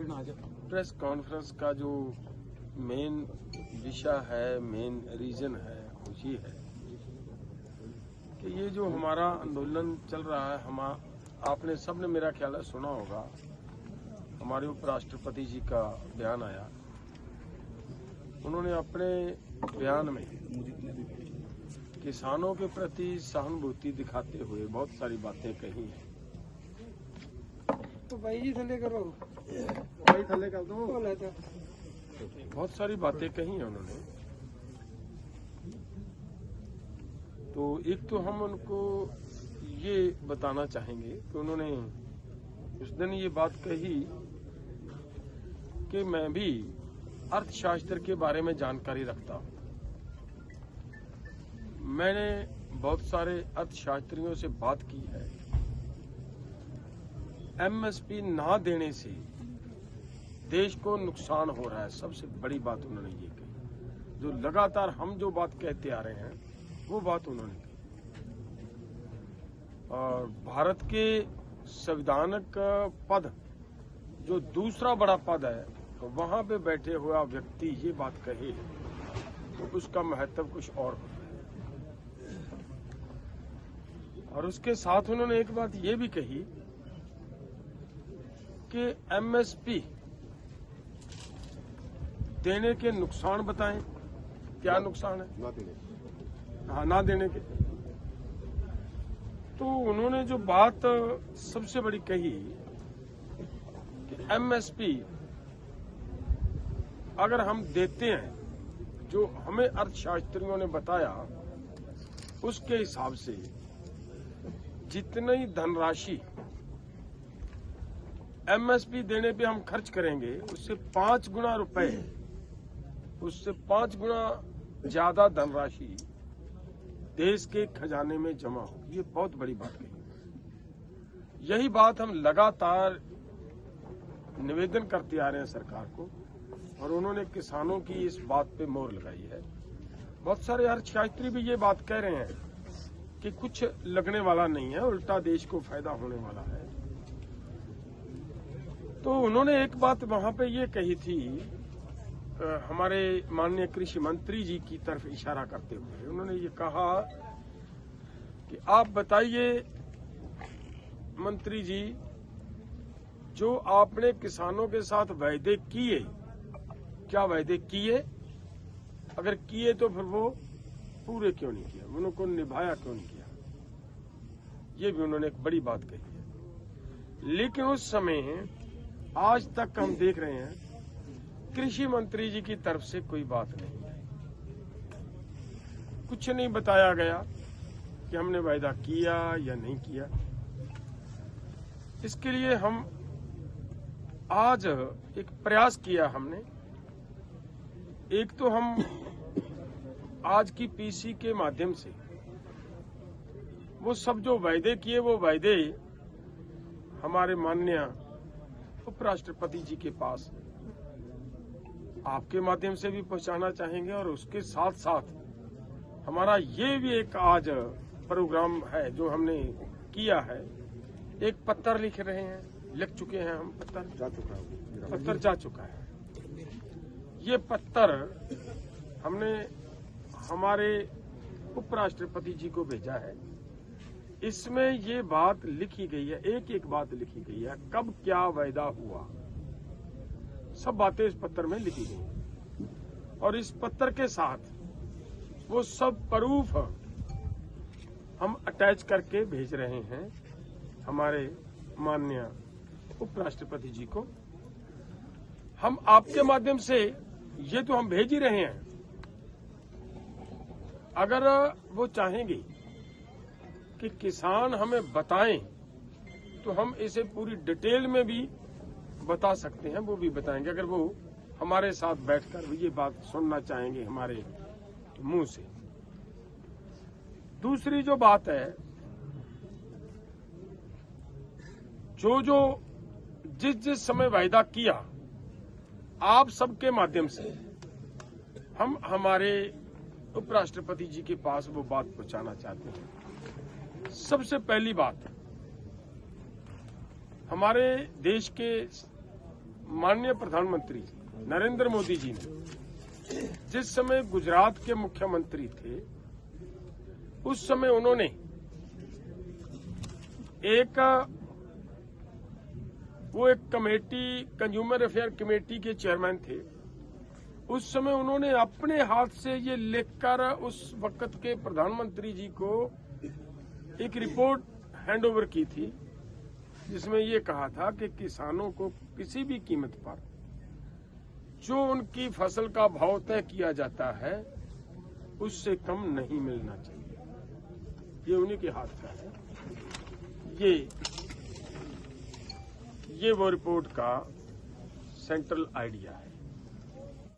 Press conference का जो main विषय है, मेन रीजन है, वो ये है कि ये जो हमारा आंदोलन चल रहा है, आपने सबने मेरा ख्याल है सुना होगा, हमारे उपराष्ट्रपति जी का बयान आया। उन्होंने अपने बयान में किसानों के प्रति सहानुभूति दिखाते हुए बहुत सारी बातें कही हैं। तो भाई जी थले करो, भाई थले कर दो। बहुत सारी बातें कही हैं उन्होंने। तो एक तो हम उनको ये बताना चाहेंगे कि उन्होंने उस दिन ये बात कही कि मैं भी अर्थशास्त्र के बारे में जानकारी रखता हूं। मैंने बहुत सारे अर्थशास्त्रियों से बात की है। एमएसपी ना देने से देश को नुकसान हो रहा है, सबसे बड़ी बात उन्होंने ये कही। जो लगातार हम जो बात कहते आ रहे हैं वो बात उन्होंने कही। और भारत के संवैधानिक पद जो दूसरा बड़ा पद है, तो वहां पे बैठे हुआ व्यक्ति ये बात कहे तो उसका महत्व कुछ और होता है। और उसके साथ उन्होंने एक बात ये भी कही कि एमएसपी देने के नुकसान बताएं। क्या नुकसान है? ना देने। हाँ, ना देने के। तो उन्होंने जो बात सबसे बड़ी कही कि एमएसपी अगर हम देते हैं, जो हमें अर्थशास्त्रियों ने बताया उसके हिसाब से जितनी धनराशि एमएसपी देने पे हम खर्च करेंगे उससे 5 गुना रुपए, उससे 5 गुना ज्यादा धनराशि देश के खजाने में जमा होगी। ये बहुत बड़ी बात कही। यही बात हम लगातार निवेदन करते आ रहे हैं सरकार को, और उन्होंने किसानों की इस बात पे मोहर लगाई है। बहुत सारे अर्थशास्त्री भी ये बात कह रहे हैं कि कुछ लगने वाला नहीं है, उल्टा देश को फायदा होने वाला है। तो उन्होंने एक बात वहां पे ये कही थी, हमारे माननीय कृषि मंत्री जी की तरफ इशारा करते हुए उन्होंने ये कहा कि आप बताइए मंत्री जी, जो आपने किसानों के साथ वायदे किए, क्या वायदे किए? अगर किए तो फिर वो पूरे क्यों नहीं किया, उनको निभाया क्यों नहीं किया? ये भी उन्होंने एक बड़ी बात कही है। लेकिन उस समय आज तक हम देख रहे हैं कृषि मंत्री जी की तरफ से कोई बात नहीं है। कुछ नहीं बताया गया कि हमने वायदा किया या नहीं किया। इसके लिए हम आज एक प्रयास किया हमने। एक तो हम आज की पीसी के माध्यम से वो सब जो वायदे किए, वो वायदे हमारे माननीय उपराष्ट्रपति जी के पास आपके माध्यम से भी पहुंचाना चाहेंगे। और उसके साथ साथ हमारा ये भी एक आज प्रोग्राम है जो हमने किया है। एक पत्र लिख रहे हैं, लिख चुके हैं हम, पत्र जा चुका है। ये पत्र हमने हमारे उपराष्ट्रपति जी को भेजा है। इसमें ये बात लिखी गई है, एक एक बात लिखी गई है, कब क्या वायदा हुआ, सब बातें इस पत्र में लिखी गई। और इस पत्र के साथ वो सब प्रूफ हम अटैच करके भेज रहे हैं हमारे माननीय उपराष्ट्रपति जी को। हम आपके माध्यम से ये तो हम भेज ही रहे हैं। अगर वो चाहेंगे कि किसान हमें बताएं तो हम इसे पूरी डिटेल में भी बता सकते हैं, वो भी बताएंगे अगर वो हमारे साथ बैठकर ये बात सुनना चाहेंगे हमारे मुंह से। दूसरी जो बात है, जो जिस समय वायदा किया आप सबके माध्यम से हम हमारे उपराष्ट्रपति जी के पास वो बात पहुंचाना चाहते हैं। सबसे पहली बात, हमारे देश के माननीय प्रधानमंत्री नरेंद्र मोदी जी ने जिस समय गुजरात के मुख्यमंत्री थे, उस समय उन्होंने एक कमेटी, कंज्यूमर अफेयर कमेटी के चेयरमैन थे। उस समय उन्होंने अपने हाथ से ये लिखकर उस वक्त के प्रधानमंत्री जी को एक रिपोर्ट हैंडओवर की थी, जिसमें ये कहा था कि किसानों को किसी भी कीमत पर जो उनकी फसल का भाव तय किया जाता है उससे कम नहीं मिलना चाहिए। ये उन्हीं के हाथ का है। ये वो रिपोर्ट का सेंट्रल आइडिया है।